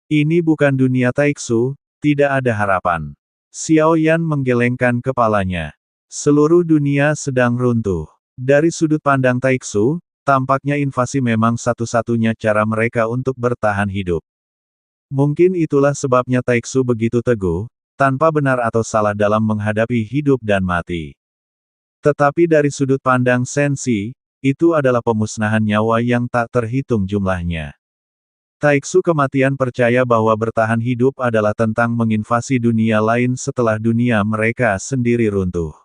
Ini bukan dunia Taiksu, tidak ada harapan. Xiao Yan menggelengkan kepalanya. Seluruh dunia sedang runtuh. Dari sudut pandang Taiksu, tampaknya invasi memang satu-satunya cara mereka untuk bertahan hidup. Mungkin itulah sebabnya Taiksu begitu teguh, tanpa benar atau salah dalam menghadapi hidup dan mati. Tetapi dari sudut pandang Sensi, itu adalah pemusnahan nyawa yang tak terhitung jumlahnya. Taiksu Kematian percaya bahwa bertahan hidup adalah tentang menginvasi dunia lain setelah dunia mereka sendiri runtuh.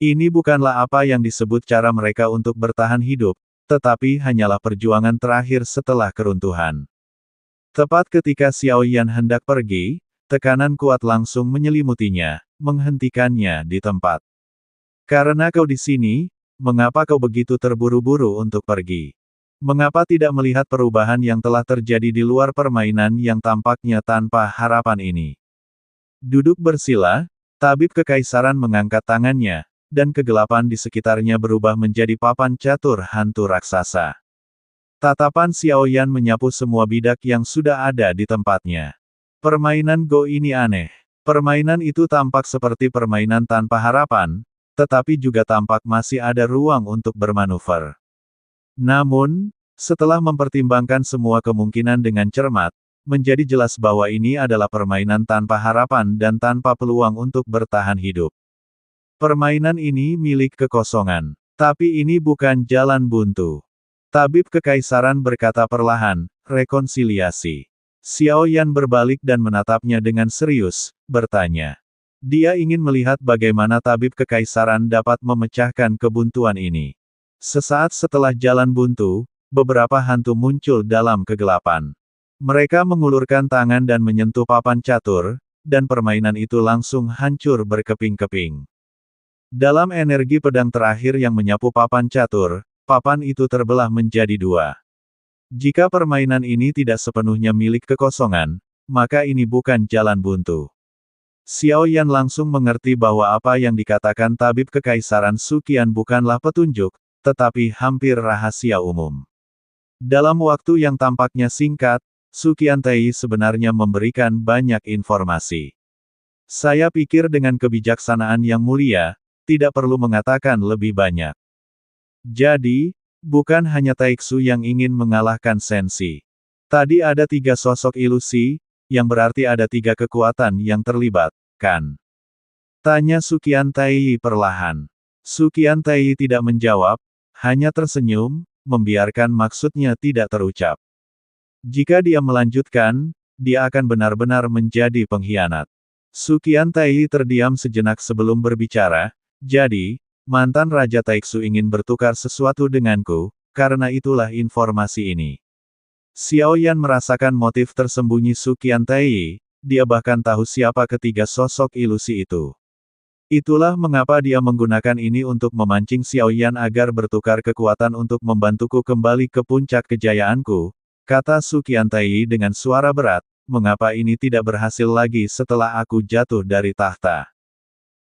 Ini bukanlah apa yang disebut cara mereka untuk bertahan hidup, tetapi hanyalah perjuangan terakhir setelah keruntuhan. Tepat ketika Xiao Yan hendak pergi, tekanan kuat langsung menyelimutinya, menghentikannya di tempat. Karena kau di sini, mengapa kau begitu terburu-buru untuk pergi? Mengapa tidak melihat perubahan yang telah terjadi di luar permainan yang tampaknya tanpa harapan ini? Duduk bersila, tabib kekaisaran mengangkat tangannya, dan kegelapan di sekitarnya berubah menjadi papan catur hantu raksasa. Tatapan Xiao Yan menyapu semua bidak yang sudah ada di tempatnya. Permainan Go ini aneh. Permainan itu tampak seperti permainan tanpa harapan, tetapi juga tampak masih ada ruang untuk bermanuver. Namun, setelah mempertimbangkan semua kemungkinan dengan cermat, menjadi jelas bahwa ini adalah permainan tanpa harapan dan tanpa peluang untuk bertahan hidup. Permainan ini milik kekosongan. Tapi ini bukan jalan buntu. Tabib kekaisaran berkata perlahan, rekonsiliasi. Xiao Yan berbalik dan menatapnya dengan serius, bertanya. Dia ingin melihat bagaimana tabib kekaisaran dapat memecahkan kebuntuan ini. Sesaat setelah jalan buntu, beberapa hantu muncul dalam kegelapan. Mereka mengulurkan tangan dan menyentuh papan catur, dan permainan itu langsung hancur berkeping-keping. Dalam energi pedang terakhir yang menyapu papan catur, papan itu terbelah menjadi dua. Jika permainan ini tidak sepenuhnya milik kekosongan, maka ini bukan jalan buntu. Xiao Yan langsung mengerti bahwa apa yang dikatakan tabib kekaisaran Suqian bukanlah petunjuk, tetapi hampir rahasia umum. Dalam waktu yang tampaknya singkat, Suqian Tai sebenarnya memberikan banyak informasi. Saya pikir dengan kebijaksanaan yang mulia, tidak perlu mengatakan lebih banyak. Jadi, bukan hanya Taiksu yang ingin mengalahkan Sensi. Tadi ada 3 sosok ilusi, yang berarti ada 3 kekuatan yang terlibat, kan? Tanya Suqian Tai perlahan. Suqian Tai tidak menjawab, hanya tersenyum, membiarkan maksudnya tidak terucap. Jika dia melanjutkan, dia akan benar-benar menjadi pengkhianat. Suqian Tai terdiam sejenak sebelum berbicara, jadi, mantan Raja Taiksu ingin bertukar sesuatu denganku, karena itulah informasi ini. Xiao Yan merasakan motif tersembunyi Suqian Tai, dia bahkan tahu siapa ketiga sosok ilusi itu. Itulah mengapa dia menggunakan ini untuk memancing Xiao Yan agar bertukar kekuatan untuk membantuku kembali ke puncak kejayaanku, kata Suqian Tai dengan suara berat, mengapa ini tidak berhasil lagi setelah aku jatuh dari tahta.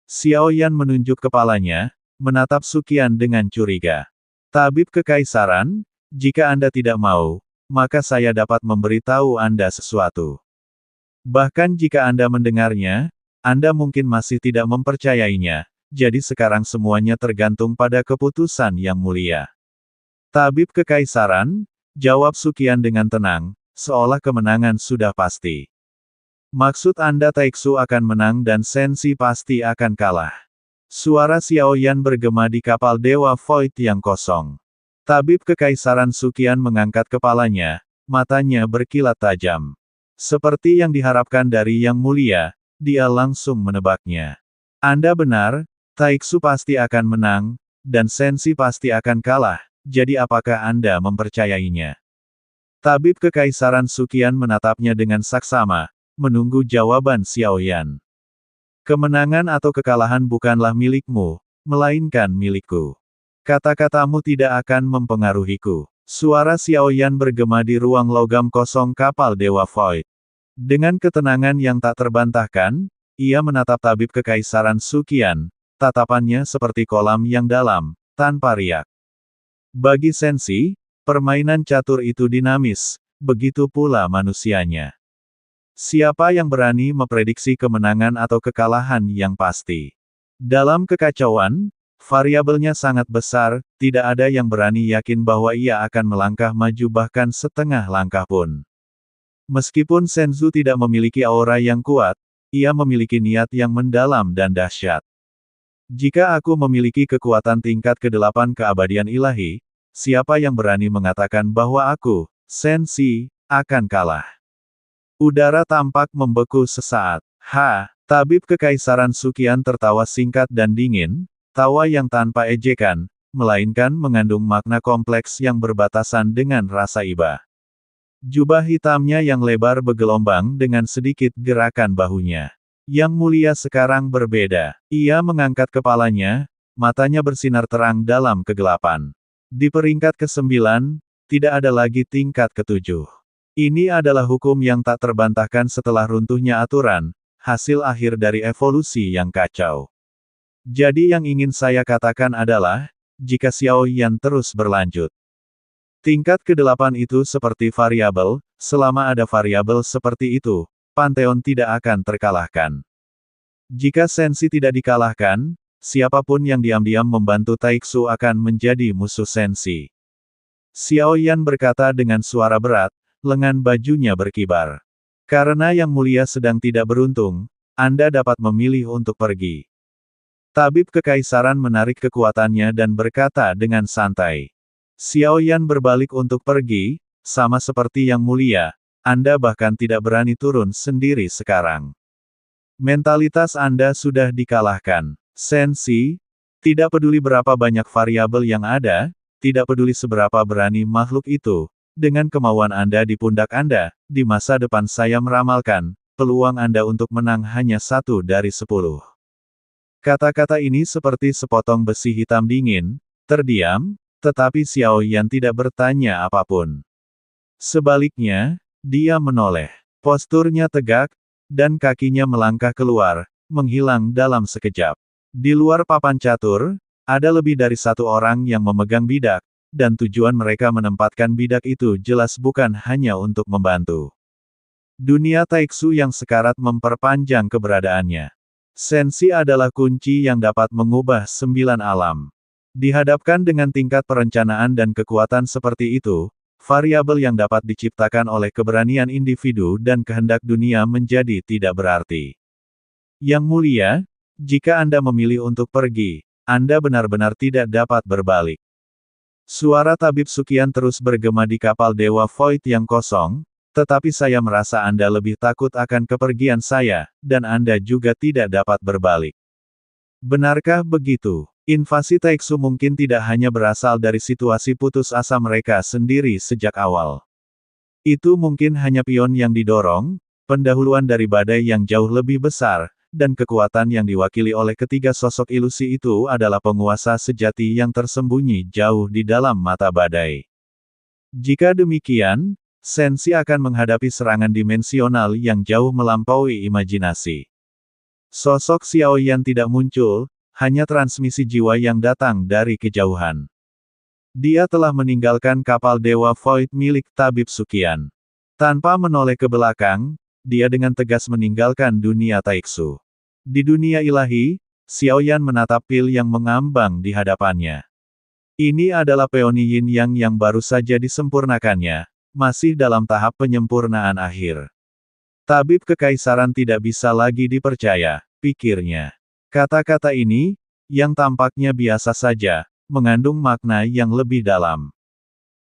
Xiao Yan menunjuk kepalanya, menatap Suqian dengan curiga. Tabib kekaisaran, jika Anda tidak mau, maka saya dapat memberitahu Anda sesuatu. Bahkan jika Anda mendengarnya, Anda mungkin masih tidak mempercayainya, jadi sekarang semuanya tergantung pada keputusan yang mulia. Tabib kekaisaran, jawab Suqian dengan tenang, seolah kemenangan sudah pasti. Maksud Anda Taiksu akan menang dan Sensi pasti akan kalah. Suara Xiao Yan bergema di kapal Dewa Void yang kosong. Tabib kekaisaran Suqian mengangkat kepalanya, matanya berkilat tajam. Seperti yang diharapkan dari Yang Mulia, dia langsung menebaknya. Anda benar, Taiksu pasti akan menang, dan Sensi pasti akan kalah, jadi apakah Anda mempercayainya? Tabib kekaisaran Suqian menatapnya dengan saksama, menunggu jawaban Xiao Yan. Kemenangan atau kekalahan bukanlah milikmu, melainkan milikku. Kata-katamu tidak akan mempengaruhiku. Suara Xiao Yan bergema di ruang logam kosong kapal Dewa Void. Dengan ketenangan yang tak terbantahkan, ia menatap tabib kekaisaran Suqian, tatapannya seperti kolam yang dalam, tanpa riak. Bagi Sensi, permainan catur itu dinamis, begitu pula manusianya. Siapa yang berani memprediksi kemenangan atau kekalahan yang pasti? Dalam kekacauan, variabelnya sangat besar, tidak ada yang berani yakin bahwa ia akan melangkah maju bahkan setengah langkah pun. Meskipun Senzu tidak memiliki aura yang kuat, ia memiliki niat yang mendalam dan dahsyat. Jika aku memiliki kekuatan tingkat ke-8 keabadian ilahi, siapa yang berani mengatakan bahwa aku, Sensi, akan kalah? Udara tampak membeku sesaat. Tabib Kekaisaran Sukian tertawa singkat dan dingin, tawa yang tanpa ejekan, melainkan mengandung makna kompleks yang berbatasan dengan rasa iba. Jubah hitamnya yang lebar bergelombang dengan sedikit gerakan bahunya. Yang mulia sekarang berbeda. Ia mengangkat kepalanya, matanya bersinar terang dalam kegelapan. Di peringkat ke-9, tidak ada lagi tingkat ke-7. Ini adalah hukum yang tak terbantahkan setelah runtuhnya aturan, hasil akhir dari evolusi yang kacau. Jadi yang ingin saya katakan adalah, jika Xiao Yan terus berlanjut. Tingkat ke-8 itu seperti variabel, selama ada variabel seperti itu, Pantheon tidak akan terkalahkan. Jika Sensi tidak dikalahkan, siapapun yang diam-diam membantu Taiksu akan menjadi musuh Sensi. Xiao Yan berkata dengan suara berat, lengan bajunya berkibar. Karena Yang Mulia sedang tidak beruntung, Anda dapat memilih untuk pergi. Tabib Kekaisaran menarik kekuatannya dan berkata dengan santai. Xiao Yan berbalik untuk pergi, sama seperti Yang Mulia, Anda bahkan tidak berani turun sendiri sekarang. Mentalitas Anda sudah dikalahkan. Sensi, tidak peduli berapa banyak variabel yang ada, tidak peduli seberapa berani makhluk itu, dengan kemauan Anda di pundak Anda, di masa depan saya meramalkan, peluang Anda untuk menang hanya 1 dari 10. Kata-kata ini seperti sepotong besi hitam dingin, terdiam, tetapi Xiao Yan tidak bertanya apapun. Sebaliknya, dia menoleh. Posturnya tegak, dan kakinya melangkah keluar, menghilang dalam sekejap. Di luar papan catur, ada lebih dari 1 orang yang memegang bidak, dan tujuan mereka menempatkan bidak itu jelas bukan hanya untuk membantu. Dunia Taiksu yang sekarat memperpanjang keberadaannya. Sensi adalah kunci yang dapat mengubah 9 alam. Dihadapkan dengan tingkat perencanaan dan kekuatan seperti itu, variabel yang dapat diciptakan oleh keberanian individu dan kehendak dunia menjadi tidak berarti. Yang Mulia, jika Anda memilih untuk pergi, Anda benar-benar tidak dapat berbalik. Suara Tabib Sukian terus bergema di kapal Dewa Void yang kosong, tetapi saya merasa Anda lebih takut akan kepergian saya, dan Anda juga tidak dapat berbalik. Benarkah begitu? Invasi Taiksu mungkin tidak hanya berasal dari situasi putus asa mereka sendiri sejak awal. Itu mungkin hanya pion yang didorong, pendahuluan dari badai yang jauh lebih besar, dan kekuatan yang diwakili oleh ketiga sosok ilusi itu adalah penguasa sejati yang tersembunyi jauh di dalam mata badai. Jika demikian, Sensi akan menghadapi serangan dimensional yang jauh melampaui imajinasi. Sosok Xiao Yan tidak muncul, hanya transmisi jiwa yang datang dari kejauhan. Dia telah meninggalkan kapal Dewa Void milik Tabib Sukian. Tanpa menoleh ke belakang, dia dengan tegas meninggalkan dunia Taiksu. Di dunia ilahi, Xiao Yan menatap pil yang mengambang di hadapannya. Ini adalah peoni yin yang baru saja disempurnakannya, masih dalam tahap penyempurnaan akhir. Tabib Kekaisaran tidak bisa lagi dipercaya, pikirnya. Kata-kata ini, yang tampaknya biasa saja, mengandung makna yang lebih dalam.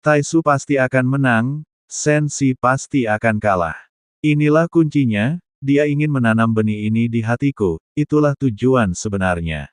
Taisu pasti akan menang, Sensi pasti akan kalah. Inilah kuncinya, dia ingin menanam benih ini di hatiku, itulah tujuan sebenarnya.